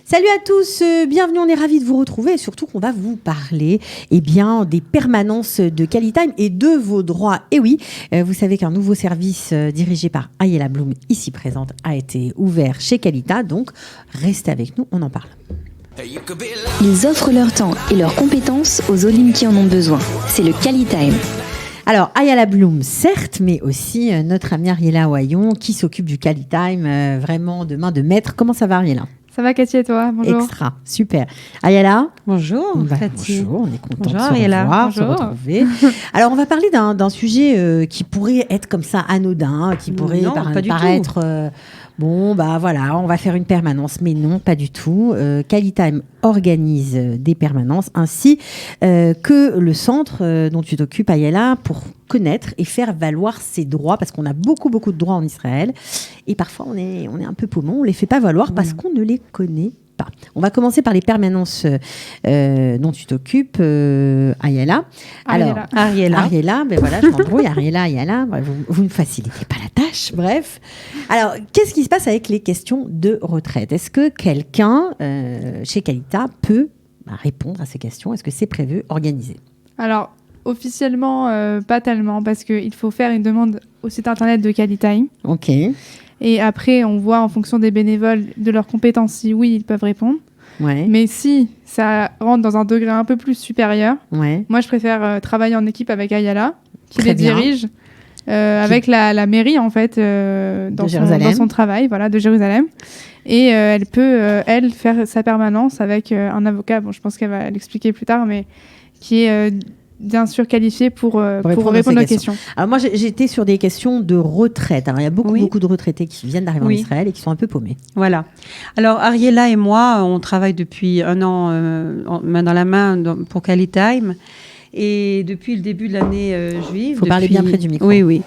Salut à tous, bienvenue, on est ravis de vous retrouver et surtout qu'on va vous parler des permanences de Qualitime et de vos droits. Et oui, vous savez qu'un nouveau service dirigé par Ayala Bloom, ici présente, a été ouvert chez Qualita, donc restez avec nous, on en parle. Ils offrent leur temps et leurs compétences aux Olim qui en ont besoin. C'est le Qualitime. Alors, Ayala Bloom, certes, mais aussi notre amie Ariella Oyon qui s'occupe du Qualitime vraiment de main de maître. Comment ça va, Ariella ? Ça va, Cathy, et toi ? Bonjour. Extra, super. Ayala ? Bonjour, Cathy. Bonjour, on est content Bonjour, de se Ariella. revoir, Bonjour. se retrouver. Alors, on va parler d'un sujet qui pourrait être comme ça anodin, qui pourrait paraître... on va faire une permanence, mais non, pas du tout. Qualitime organise des permanences ainsi que le centre dont tu t'occupes, Ayala, pour connaître et faire valoir ses droits, parce qu'on a beaucoup de droits en Israël, et parfois on est un peu paumon, on les fait pas valoir parce qu'on ne les connaît pas. On va commencer par les permanences dont tu t'occupes, Ayala. Alors, Ariella, ben voilà, je m'embrouille, Ayala, vous ne facilitez pas la tâche, bref. Alors, qu'est-ce qui se passe avec les questions de retraite ? Est-ce que quelqu'un chez Qualita peut répondre à ces questions ? Est-ce que c'est prévu, organisé ? Alors, officiellement, pas tellement, parce qu'il faut faire une demande au site internet de Qualitime. Ok. Et après, on voit en fonction des bénévoles, de leurs compétences, si oui, ils peuvent répondre. Ouais. Mais si ça rentre dans un degré un peu plus supérieur, Ouais. moi, je préfère travailler en équipe avec Ayala, qui Très les bien. dirige, avec la mairie, en fait, dans son travail, voilà, de Jérusalem. Et elle peut, elle, faire sa permanence avec un avocat. Bon, je pense qu'elle va l'expliquer plus tard, mais qui est... bien sûr qualifié pour répondre aux questions. Alors moi, j'étais sur des questions de retraite. Alors, il y a beaucoup de retraités qui viennent d'arriver en Israël et qui sont un peu paumés. Voilà. Alors, Ariella et moi, on travaille depuis un an main dans la main pour Qualitime. Et depuis le début de l'année juive... Il faut parler bien près du micro. Oui. Ouais.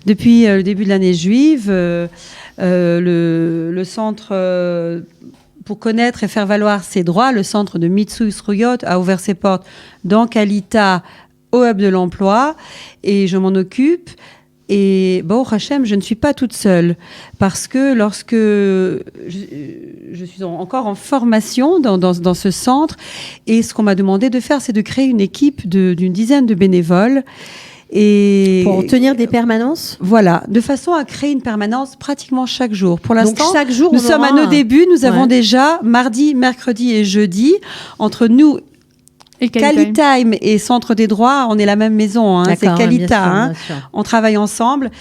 Depuis le début de l'année juive, le centre... pour connaître et faire valoir ses droits, le centre de Mitsui Sruyot a ouvert ses portes dans Qualita, au Hub de l'Emploi, et je m'en occupe. Et Baruch Hashem, je ne suis pas toute seule, parce que lorsque je suis encore en formation dans ce centre, et ce qu'on m'a demandé de faire, c'est de créer une équipe d'une dizaine de bénévoles. Et pour tenir des permanences ? Voilà, de façon à créer une permanence pratiquement chaque jour. Pour l'instant, donc chaque jour, nous sommes à nos débuts. Nous avons déjà mardi, mercredi et jeudi, entre nous, Qualitime et Centre des droits, on est la même maison, c'est Qualita. Bien sûr. On travaille ensemble.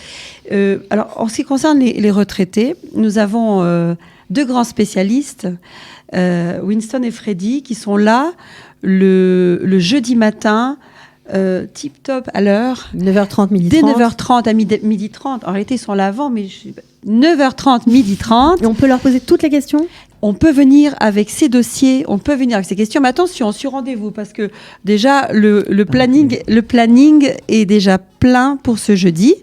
Alors, en ce qui concerne les retraités, nous avons deux grands spécialistes, Winston et Freddy, qui sont là le jeudi matin, tip-top à l'heure. 9h30, 12h30. Dès 9h30 à 12h30. En réalité, ils sont là avant, mais 9h30, 12h30. Et on peut leur poser toutes les questions ? On peut venir avec ses dossiers, on peut venir avec ses questions. Mais attention, sur rendez-vous, parce que déjà, le planning est déjà plein pour ce jeudi.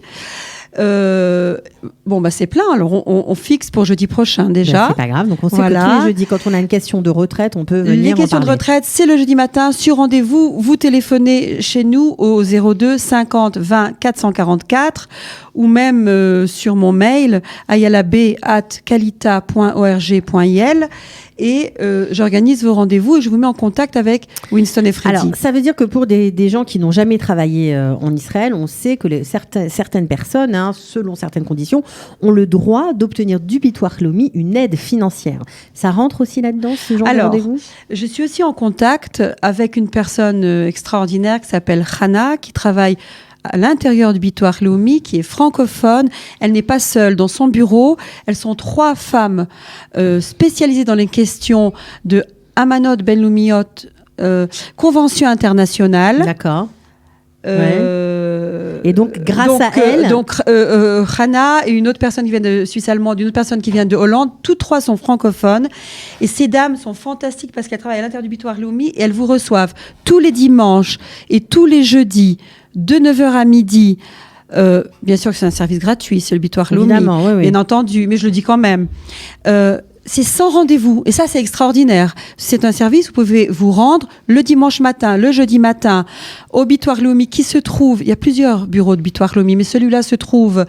C'est plein. Alors, on fixe pour jeudi prochain déjà. C'est pas grave. Donc, on sait que tous les jeudis, quand on a une question de retraite, on peut venir Les questions de retraite, c'est le jeudi matin sur rendez-vous. Vous téléphonez chez nous au 02 50 20 444 ou même sur mon mail ayalab@qualita.org.il et j'organise vos rendez-vous et je vous mets en contact avec Winston et Freddy. Alors, ça veut dire que pour des gens qui n'ont jamais travaillé en Israël, on sait que certaines personnes, selon certaines conditions, ont le droit d'obtenir du Bitoire Leumi une aide financière. Ça rentre aussi là-dedans, ce genre de rendez-vous ? Je suis aussi en contact avec une personne extraordinaire qui s'appelle Hana, qui travaille à l'intérieur du Bitoire Leumi, qui est francophone. Elle n'est pas seule. Dans son bureau, elles sont 3 femmes spécialisées dans les questions de Amanot Ben Lumiot, convention internationale. D'accord. Et donc, grâce à elle... Hana et une autre personne qui vient de Suisse allemande, une autre personne qui vient de Hollande, toutes 3 sont francophones. Et ces dames sont fantastiques parce qu'elles travaillent à l'intérieur du Bitoire Leumi et elles vous reçoivent tous les dimanches et tous les jeudis de 9h à midi. Bien sûr que c'est un service gratuit, c'est le Bitoire Leumi. Évidemment, oui. Bien entendu, mais je le dis quand même. c'est sans rendez-vous. Et ça, c'est extraordinaire. C'est un service où vous pouvez vous rendre le dimanche matin, le jeudi matin, au Bitoire Leumi qui se trouve, il y a plusieurs bureaux de Bitoire Leumi, mais celui-là se trouve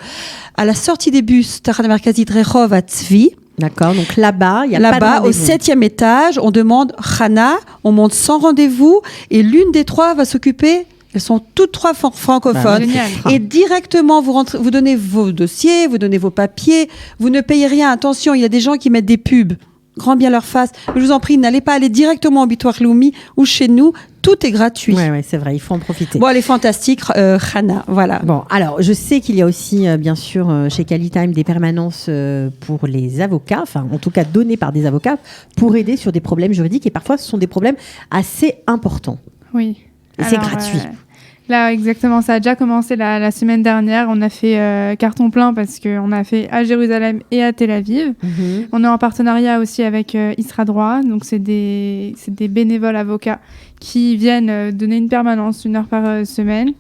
à la sortie des bus, Tahana Merkazit Rehov à Tzvi. D'accord, donc là-bas, il y a pas de Là-bas, au rendez-vous. 7e étage, on demande Chana, on monte sans rendez-vous, et l'une des trois va s'occuper. Elles sont toutes trois francophones. Génial. Et directement, vous donnez vos dossiers, vous donnez vos papiers, vous ne payez rien. Attention, il y a des gens qui mettent des pubs. Grand bien leur face. Je vous en prie, n'allez pas aller directement au Bitoire Leumi ou chez nous. Tout est gratuit. Oui, c'est vrai, il faut en profiter. Bon, elle est fantastique, Chana, voilà. Bon, alors, je sais qu'il y a aussi, bien sûr, chez Qualitime, des permanences pour les avocats, enfin, en tout cas, données par des avocats, pour aider sur des problèmes juridiques. Et parfois, ce sont des problèmes assez importants. Oui. Et c'est gratuit. Là, exactement, ça a déjà commencé la semaine dernière. On a fait carton plein parce qu'on a fait à Jérusalem et à Tel Aviv. Mhm. On est en partenariat aussi avec Isra Droit. Donc, c'est des bénévoles avocats qui viennent donner une permanence, 1 heure par semaine.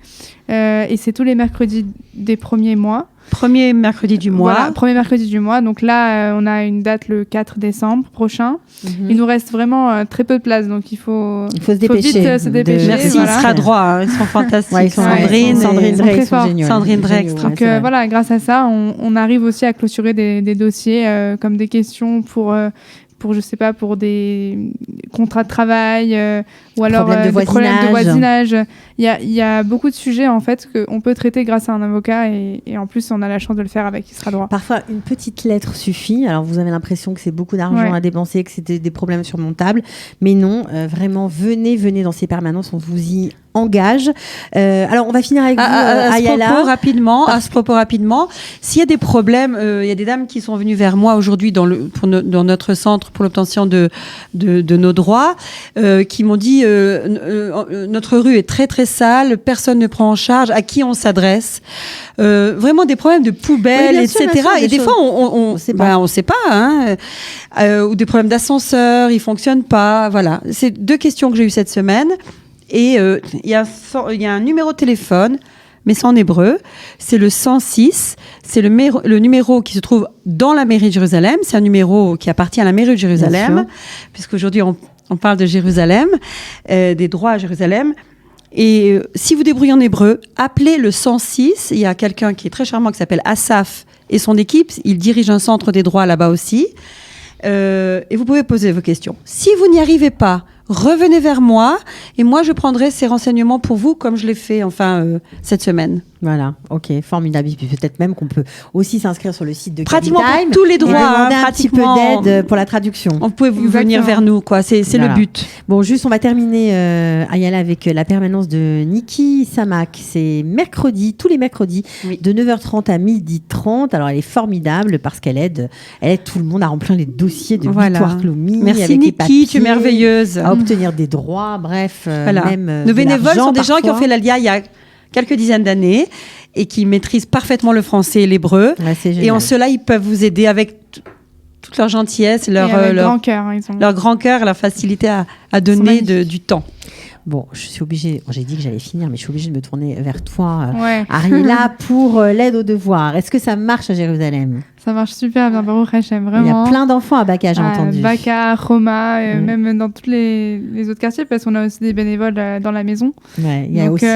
Et c'est tous les mercredis des premiers mois. Premier mercredi du mois. Voilà, premier mercredi du mois. Donc là, on a une date le 4 décembre prochain. Mhm. Il nous reste vraiment très peu de place. Donc, il faut se dépêcher. vite se dépêcher. Merci, voilà. Isra Droit, hein, ils sont fantastiques. Ouais, ils sont Sandrine Drey, très forts. Sandrine Drey, extra. Donc voilà, grâce à ça, on arrive aussi à clôturer des dossiers comme des questions pour je sais pas, pour des contrats de travail ou alors Problèmes de des problèmes de voisinage. Il y a beaucoup de sujets en fait qu'on peut traiter grâce à un avocat et en plus on a la chance de le faire avec Isra Droit. Parfois, une petite lettre suffit. Alors, vous avez l'impression que c'est beaucoup d'argent à dépenser, que c'est des problèmes surmontables. Mais non, vraiment, venez dans ces permanences. On vous y engage. Alors, on va finir avec vous, Ayala. À ce propos, rapidement, s'il y a des problèmes, il y a des dames qui sont venues vers moi aujourd'hui dans notre centre pour l'obtention de nos droits, qui m'ont dit notre rue est très très sale, personne ne prend en charge, à qui on s'adresse, vraiment des problèmes de poubelles, etc. Bien sûr, et des fois on sait pas, hein, ou des problèmes d'ascenseur, ils fonctionnent pas, voilà. C'est 2 questions que j'ai eues cette semaine. Et il y a un numéro de téléphone, mais c'est en hébreu. C'est le 106. C'est le numéro qui se trouve dans la mairie de Jérusalem. C'est un numéro qui appartient à la mairie de Jérusalem, puisqu'aujourd'hui on parle de Jérusalem, des droits à Jérusalem. Et si vous débrouillez en hébreu, appelez le 106. Il y a quelqu'un qui est très charmant qui s'appelle Asaf et son équipe. Il dirige un centre des droits là-bas aussi. Et vous pouvez poser vos questions. Si vous n'y arrivez pas, revenez vers moi et moi je prendrai ces renseignements pour vous comme je l'ai fait cette semaine. Voilà, ok, formidable. Et puis peut-être même qu'on peut aussi s'inscrire sur le site de pratiquement Qualitime pour tous les droits, et demander un petit peu d'aide pour la traduction. On peut venir vers nous, quoi. C'est voilà. Le but. Bon, juste, on va terminer, Ayala, avec la permanence de Niki Samak. C'est mercredi, tous les mercredis, de 9h30 à 12h30. Alors, elle est formidable parce qu'elle aide tout le monde à remplir les dossiers de Bitoire Leumi. Merci Niki, tu es merveilleuse. À obtenir des droits, bref. Même nos bénévoles sont des gens qui ont parfois. fait l'Alia il y a quelques dizaines d'années et qui maîtrisent parfaitement le français et l'hébreu. Ouais, et en cela, ils peuvent vous aider avec toute leur gentillesse, leur grand cœur, leur grand cœur, leur facilité à donner du temps. Bon, je suis obligée, j'ai dit que j'allais finir, mais je suis obligée de me tourner vers toi, Ariela, pour l'aide aux devoirs. Est-ce que ça marche à Jérusalem ? Ça marche super bien, Baruch Hashem, vraiment. Il y a plein d'enfants à Baka, j'ai entendu. Baka, Roma, même dans tous les autres quartiers, parce qu'on a aussi des bénévoles dans la maison. Ouais, il y a aussi,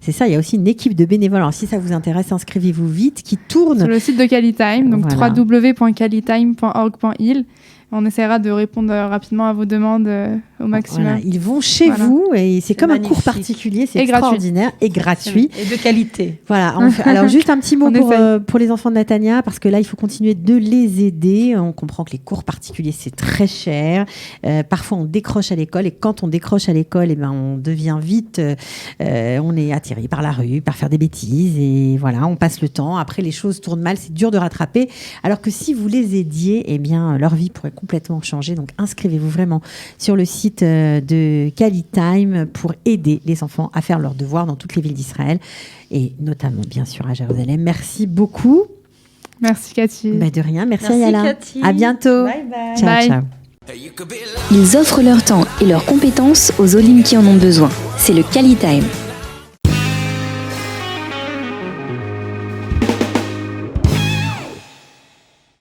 c'est ça, il y a aussi une équipe de bénévoles. Alors si ça vous intéresse, inscrivez-vous vite, qui tourne sur le site de Qualitime, donc www.qualitime.org.il. On essaiera de répondre rapidement à vos demandes au maximum. Voilà, ils vont chez vous et c'est comme magnifique. Un cours particulier, c'est extraordinaire et gratuit. Et de qualité. Voilà. Alors juste un petit mot pour les enfants de Natania, parce que là, il faut continuer de les aider. On comprend que les cours particuliers, c'est très cher. Parfois, on décroche à l'école et quand on décroche à l'école, on devient vite, on est attiré par la rue, par faire des bêtises et voilà, on passe le temps. Après, les choses tournent mal, c'est dur de rattraper. Alors que si vous les aidiez, leur vie pourrait complètement changer. Donc, inscrivez-vous vraiment sur le site de Qualitime pour aider les enfants à faire leurs devoirs dans toutes les villes d'Israël et notamment, bien sûr, à Jérusalem. Merci beaucoup. Merci, Cathy. De rien. Merci Ayala. Cathy. À bientôt. Bye bye. Ciao, bye. ciao. Ils offrent leur temps et leurs compétences aux Olim qui en ont besoin. C'est le Qualitime.